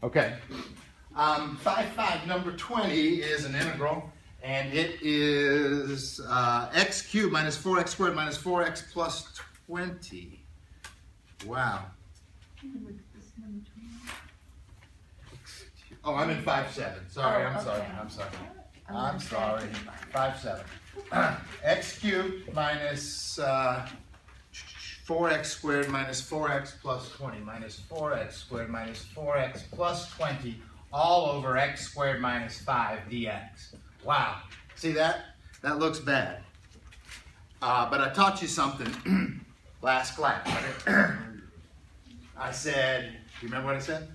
Okay. 5 number 20 is an integral, and it is x cubed minus 4x squared minus 4x plus 20. Wow. Oh, I'm in 5-7. Sorry, I'm sorry. I'm sorry. 5-7. X cubed minus 4x squared minus 4x plus 20 minus 4x squared minus 4x plus 20 all over x squared minus 5 dx. Wow. See that? That looks bad. But I taught you something last class. I said, you remember what I said?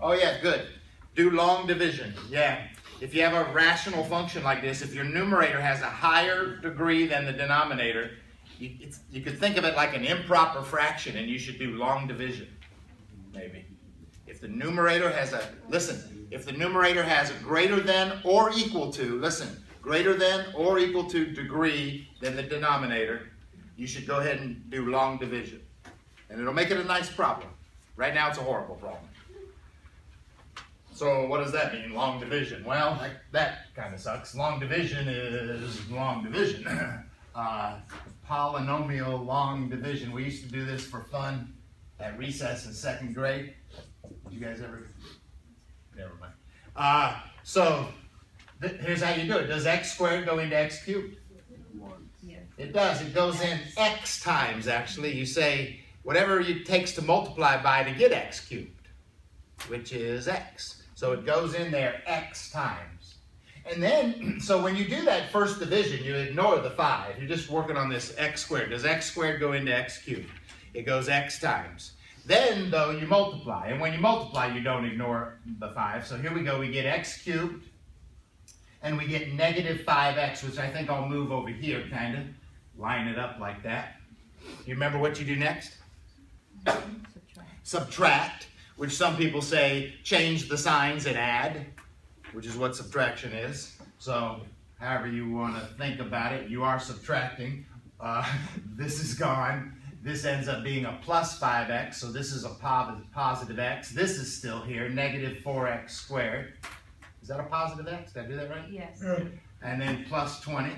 Oh yeah, good. Do long division. Yeah. If you have a rational function like this, if your numerator has a higher degree than the denominator, you could think of it like an improper fraction, and you should do long division, maybe. If the numerator has a, listen, if the numerator has a greater than or equal to, listen, greater than or equal to degree than the denominator, you should go ahead and do long division. And it'll make it a nice problem. Right now it's a horrible problem. So what does that mean, long division? Well, that kind of sucks. Long division is long division. Polynomial long division. We used to do this for fun at recess in 2nd grade. Did you guys ever? Never mind. So here's how you do it. Does x squared go into x cubed? It does. It goes in x times, actually. You say whatever it takes to multiply by to get x cubed, which is x. So it goes in there x times. And then, so when you do that first division, you ignore the 5. You're just working on this x squared. Does x squared go into x cubed? It goes x times. Then, though, you multiply. And when you multiply, you don't ignore the 5. So here we go. We get x cubed. And we get negative 5x, which I think I'll move over here, kind of. Line it up like that. You remember what you do next? Subtract, which some people say change the signs and add, which is what subtraction is. So however you want to think about it, you are subtracting. This is gone. This ends up being a plus 5x, so this is a positive x. This is still here, negative 4x squared. Is that a positive x? Did I do that right? Yes. And then plus 20.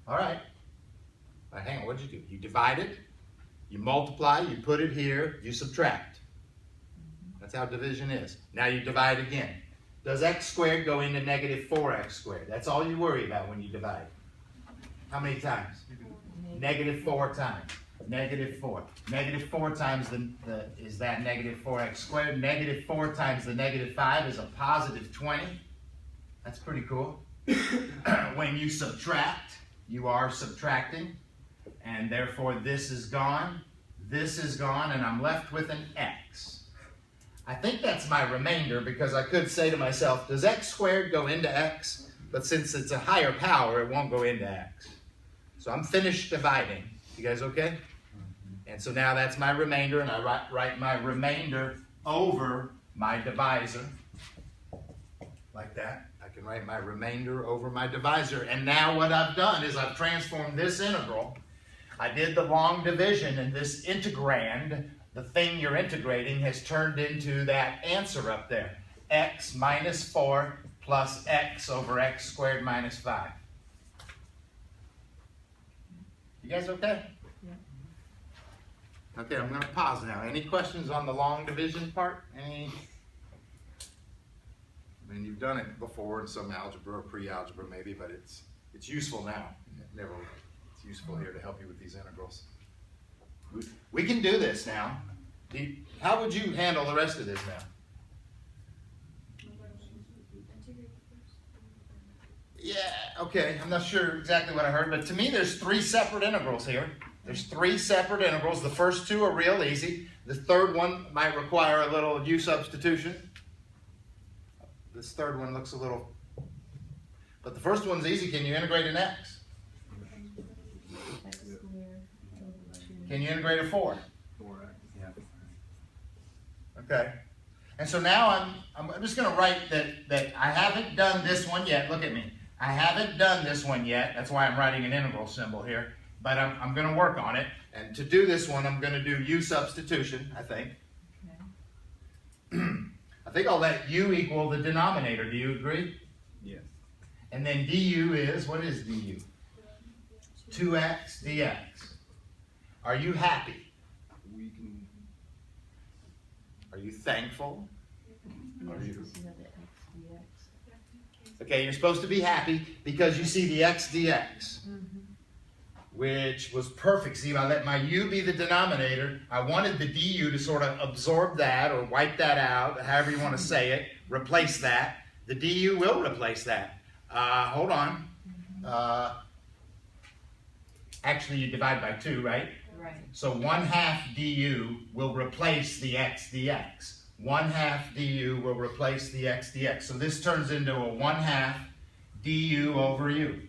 All right. All right, hang on, what'd you do? You divide it, you multiply, you put it here, you subtract. That's how division is. Now you divide again. Does x squared go into negative 4x squared? That's all you worry about when you divide. How many times? Negative 4 times. Negative 4. Negative 4 times is that negative 4x squared. Negative 4 times the negative 5 is a positive 20. That's pretty cool. When you subtract, you are subtracting. And therefore this is gone, and I'm left with an x. I think that's my remainder, because I could say to myself, does x squared go into x? But since it's a higher power, it won't go into x. So I'm finished dividing. You guys okay? And so now that's my remainder, and I write my remainder over my divisor. Like that. I can write my remainder over my divisor. And now what I've done is I've transformed this integral. I did the long division, and this integrand, the thing you're integrating, has turned into that answer up there. X minus 4 plus x over x squared minus 5. You guys okay? Yeah. Okay, I'm going to pause now. Any questions on the long division part? I mean, you've done it before in some algebra or pre-algebra maybe, but it's useful now. It's useful here to help you with these integrals. We can do this now. How would you handle the rest of this now? Yeah, okay, I'm not sure exactly what I heard, but to me there's 3 separate integrals here. There's 3 separate integrals. The first 2 are real easy. The third one might require a little U-Substitution. This third one looks a little, but the first one's easy. Can you integrate an x? Can you integrate a 4? 4x. Yeah. Okay. And so now I'm just going to write that I haven't done this one yet. Look at me. I haven't done this one yet. That's why I'm writing an integral symbol here. But I'm going to work on it. And to do this one, I'm going to do U-Substitution, I think. Okay. think I'll let u equal the denominator. Do you agree? Yes. And then du is, what is du? 2x dx. Are you happy? We can. Are you thankful? Are you? Okay, you're supposed to be happy because you see the x dx, which was perfect. See, I let my u be the denominator. I wanted the du to sort of absorb that or wipe that out, however you want to say it, replace that. The du will replace that. Hold on. Actually, you divide by 2, right? Right. So 1/2 du will replace the x dx. 1/2 du will replace the x dx. So this turns into a 1/2 du over u.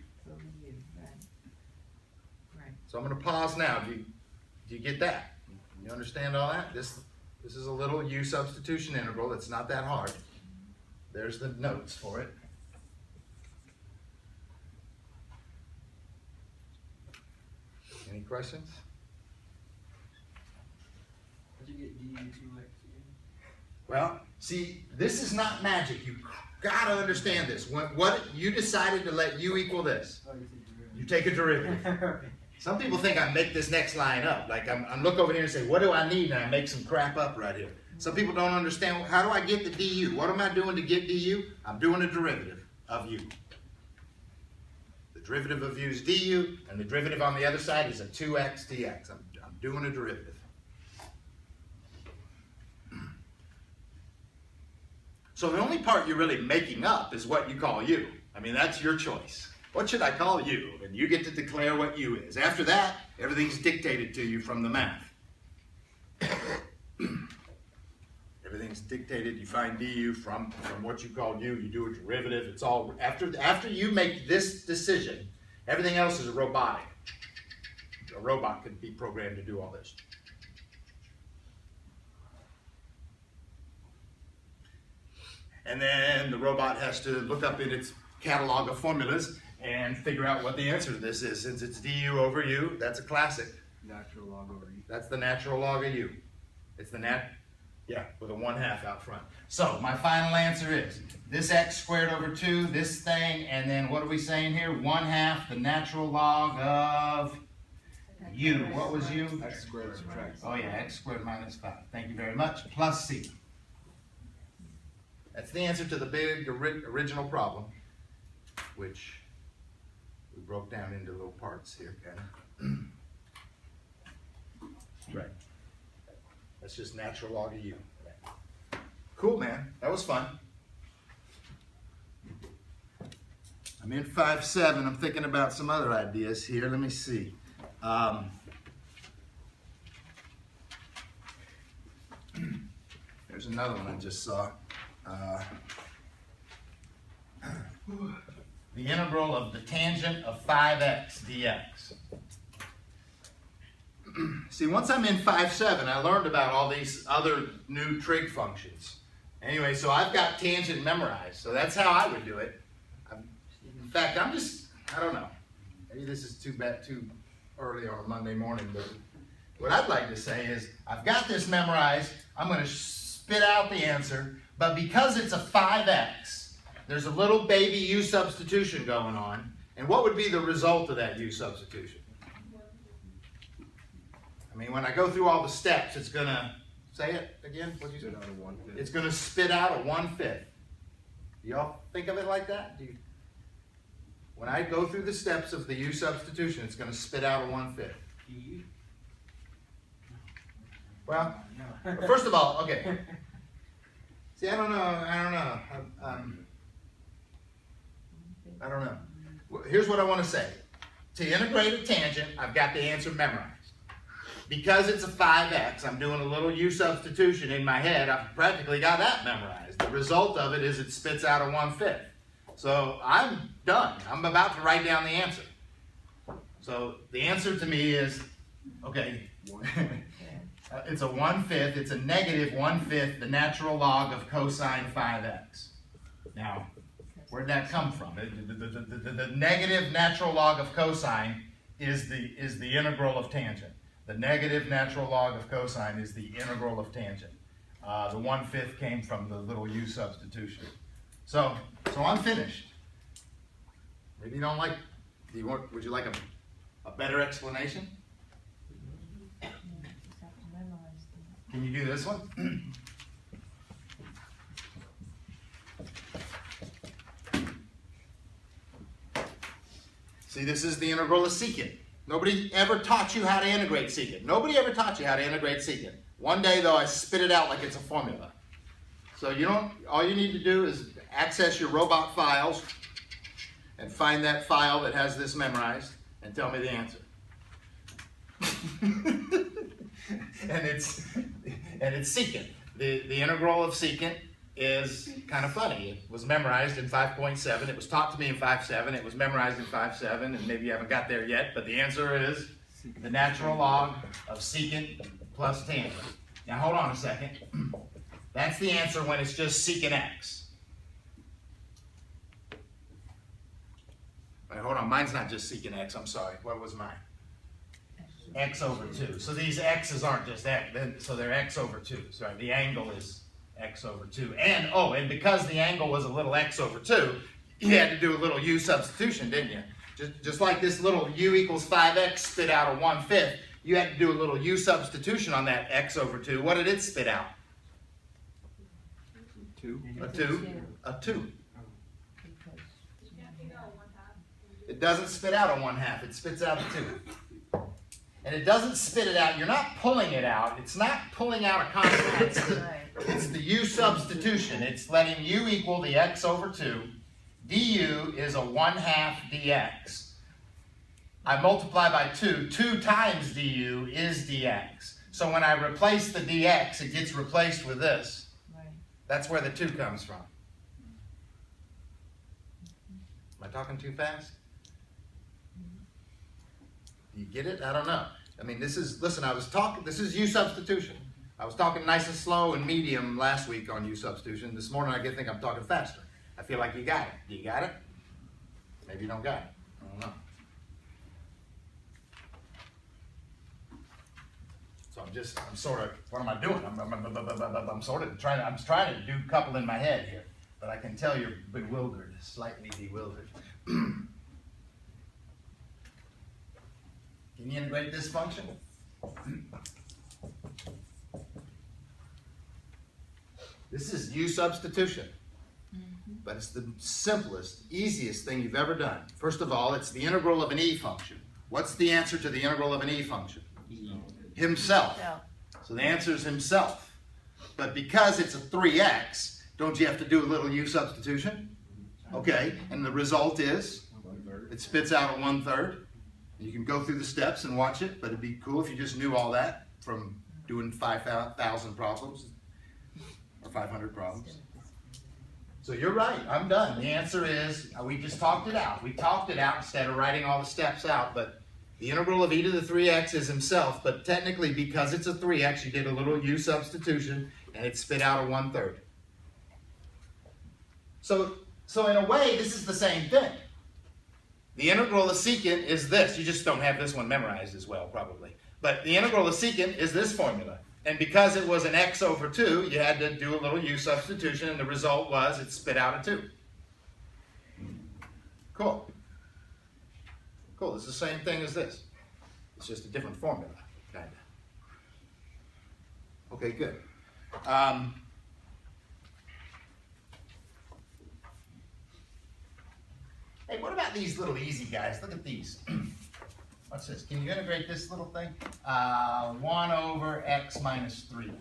Right. So I'm going to pause now. Do you get that? You understand all that? This is a little U-substitution integral. It's not that hard. There's the notes for it. Any questions? How'd you get du 2x again? Well, see, this is not magic. You got to understand this. What you decided to let u equal this. Oh, you said You take a derivative. Some people think I make this next line up. Like I look over here and say, what do I need? And I make some crap up right here. Some people don't understand, how do I get the du? What am I doing to get du? I'm doing a derivative of u. The derivative of u is du, and the derivative on the other side is a 2x dx. I'm doing a derivative. So the only part you're really making up is what you call u. I mean, that's your choice. What should I call u? And you get to declare what u is. After that, everything's dictated to you from the math. Everything's dictated. You find du from what you call u. You do a derivative. It's all after you make this decision, everything else is robotic. A robot could be programmed to do all this. And then the robot has to look up in its catalog of formulas and figure out what the answer to this is. Since it's du over u, that's a classic. natural log over u. That's the natural log of u. It's the with a 1/2 out front. So my final answer is this x squared over 2, this thing, and then what are we saying here? 1/2 the natural log of u. What was u? X squared subtract. Oh yeah, x squared minus 5. Thank you very much. Plus c. That's the answer to the big original problem, which we broke down into little parts here, kind of. Right. That's just natural log of u. Cool, man. That was fun. I'm in 5-7. I'm thinking about some other ideas here. Let me see. There's another one I just saw. The integral of the tangent of 5x dx. See, once I'm in 5-7, I learned about all these other new trig functions. Anyway, so I've got tangent memorized, so that's how I would do it. In fact, I don't know. Maybe this is too early on a Monday morning, but what I'd like to say is, I've got this memorized, I'm going to spit out the answer, but because it's a 5x, there's a little baby U-substitution going on, and what would be the result of that U-substitution? I mean, when I go through all the steps, it's going to, say it again, what did you say? Spit out a 1/5. It's going to spit out a 1/5. Do y'all think of it like that? When I go through the steps of the U-substitution, it's going to spit out a 1/5. Well, first of all, okay. See, I don't know. I don't know. Here's what I want to say. To integrate a tangent, I've got the answer memorized. Because it's a 5x, I'm doing a little U-substitution in my head. I've practically got that memorized. The result of it is it spits out a 1/5. So I'm done. I'm about to write down the answer. So the answer to me is, okay, it's a 1/5. It's a negative 1/5, the natural log of cosine 5x. Now, where'd that come from? The negative natural log of cosine is the integral of tangent. The negative natural log of cosine is the integral of tangent. The 1/5 came from the little U substitution. So I'm finished. Maybe you don't like, would you like a better explanation? Can you do this one? See, this is the integral of secant. Nobody ever taught you how to integrate secant. Nobody ever taught you how to integrate secant. One day, though, I spit it out like it's a formula. So all you need to do is access your robot files and find that file that has this memorized and tell me the answer. and it's secant. The integral of secant is kind of funny. It was memorized in 5.7. It was taught to me in 5.7. It was memorized in 5.7, and maybe you haven't got there yet, but the answer is the natural log of secant plus tan. Now hold on a second. That's the answer when it's just secant x. Wait, hold on, mine's not just secant x, I'm sorry. What was mine? X over 2. So these x's aren't just x, so they're x over 2. Sorry, the angle is x over 2. And because the angle was a little x over 2, you had to do a little U substitution, didn't you? Just like this little U equals 5x spit out a 1/5, you had to do a little U substitution on that x over 2. What did it spit out? 2. A 2. A 2. It doesn't spit out a 1/2. It spits out a 2. And it doesn't spit it out. You're not pulling it out. It's not pulling out a constant. It's the U substitution. It's letting U equal the x over 2. du is a 1/2 dx. I multiply by 2. 2 times du is dx. So when I replace the dx, it gets replaced with this. Right. That's where the 2 comes from. Am I talking too fast? Do you get it? I don't know. I mean, this is U substitution. I was talking nice and slow and medium last week on U substitution. This morning I think I'm talking faster. I feel like you got it. Do you got it? Maybe you don't got it. I don't know. So I'm sort of, what am I doing? I'm trying to do a couple in my head here, but I can tell you're bewildered, slightly bewildered. Can you integrate this function? This is U substitution, but it's the simplest, easiest thing you've ever done. First of all, it's the integral of an E function. What's the answer to the integral of an E function? Himself. So the answer is himself. But because it's a 3x, don't you have to do a little U substitution? Okay, and the result is it spits out a 1/3. You can go through the steps and watch it, but it'd be cool if you just knew all that from doing 5,000 problems or 500 problems. So you're right, I'm done. The answer is, we just talked it out. We talked it out instead of writing all the steps out, but the integral of e to the 3x is himself, but technically because it's a 3x, you did a little U substitution and it spit out a 1/3. So in a way, this is the same thing. The integral of secant is this. You just don't have this one memorized as well, probably. But the integral of secant is this formula. And because it was an x over 2, you had to do a little U substitution, and the result was it spit out a 2. Cool. Cool. It's the same thing as this. It's just a different formula, kind of. Okay, good. Hey, what about these little easy guys? Look at these. What's this? Can you integrate this little thing? 1 over x minus 3.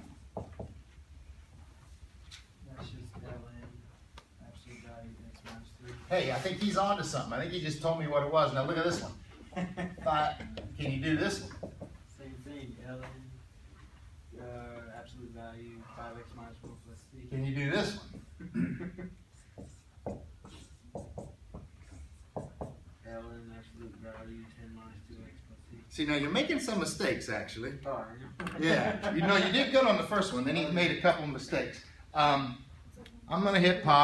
That's just ln, absolute value x minus 3. Hey, I think he's on to something. I think he just told me what it was. Now look at this one. Can you do this one? Same thing, ln, absolute value 5x minus 4 plus c. Can you do this one? ln absolute value 10 minus 2x plus c. See, now you're making some mistakes, actually. Oh, Yeah, you did good on the first one. Then he made a couple of mistakes. I'm going to hit pause.